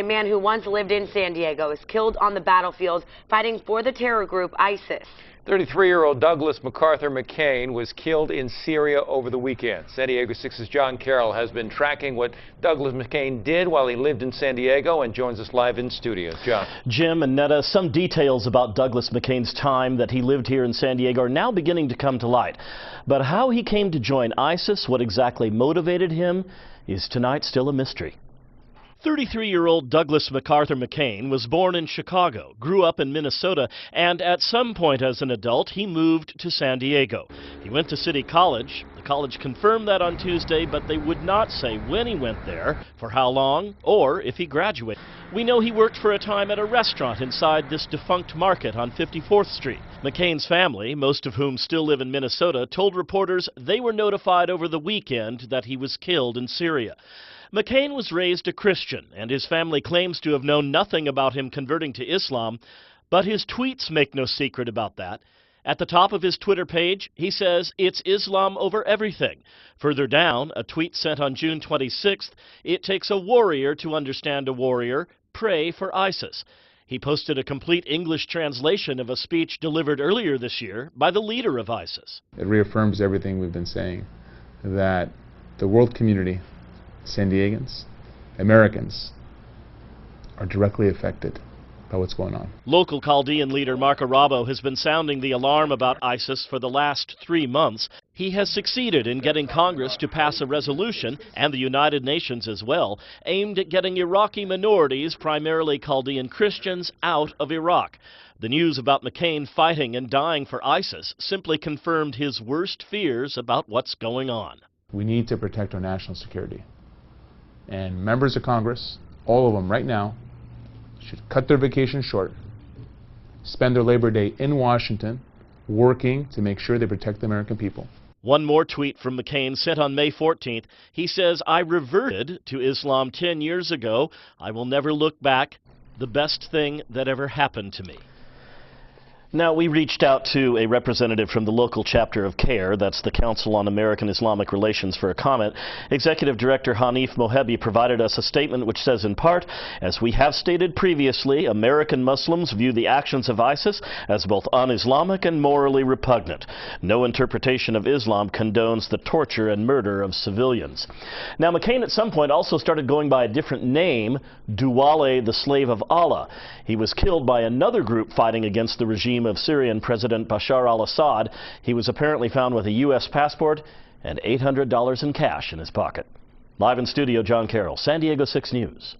man who once lived in San Diego is killed on the battlefield fighting for the terror group ISIS. 33-year-old Douglas MacArthur McCain was killed in Syria over the weekend. San Diego 6's John Carroll has been tracking what Douglas McCain did while he lived in San Diego and joins us live in studio. John. Jim and Netta, some details about Douglas McCain's time that he lived here in San Diego are now beginning to come to light. But how he came to join ISIS, what exactly motivated him, is tonight still a mystery. 33-year-old Douglas MacArthur McCain was born in Chicago, grew up in Minnesota, and at some point as an adult, he moved to San Diego. He went to City College. The college confirmed that on Tuesday, but they would not say when he went there, for how long, or if he graduated. We know he worked for a time at a restaurant inside this defunct market on 54th Street. McCain's family, most of whom still live in Minnesota, told reporters they were notified over the weekend that he was killed in Syria. McCain was raised a Christian, and his family claims to have known nothing about him converting to Islam, but his tweets make no secret about that. At the top of his Twitter page, he says, "It's Islam over everything." Further down, a tweet sent on June 26th, "It takes a warrior to understand a warrior. Pray for ISIS." He posted a complete English translation of a speech delivered earlier this year by the leader of ISIS. It reaffirms everything we've been saying, that the world community, San Diegans, Americans, are directly affected by what's going on. Local Chaldean leader Mark Arabo has been sounding the alarm about ISIS for the last 3 months. He has succeeded in getting Congress to pass a resolution, and the United Nations as well, aimed at getting Iraqi minorities, primarily Chaldean Christians, out of Iraq. The news about McCain fighting and dying for ISIS simply confirmed his worst fears about what's going on. We need to protect our national security. And members of Congress, all of them right now, should cut their vacation short, spend their Labor Day in Washington, working to make sure they protect the American people. One more tweet from McCain sent on May 14th. He says, "I reverted to Islam 10 years ago. I will never look back. The best thing that ever happened to me." Now, we reached out to a representative from the local chapter of CARE, that's the Council on American Islamic Relations, for a comment. Executive Director Hanif Mohebi provided us a statement which says, in part, "As we have stated previously, American Muslims view the actions of ISIS as both un-Islamic and morally repugnant. No interpretation of Islam condones the torture and murder of civilians." Now, McCain at some point also started going by a different name, Duwale, the Slave of Allah. He was killed by another group fighting against the regime of Syrian President Bashar al-Assad. He was apparently found with a U.S. passport and $800 in cash in his pocket. Live in studio, John Carroll, San Diego 6 News.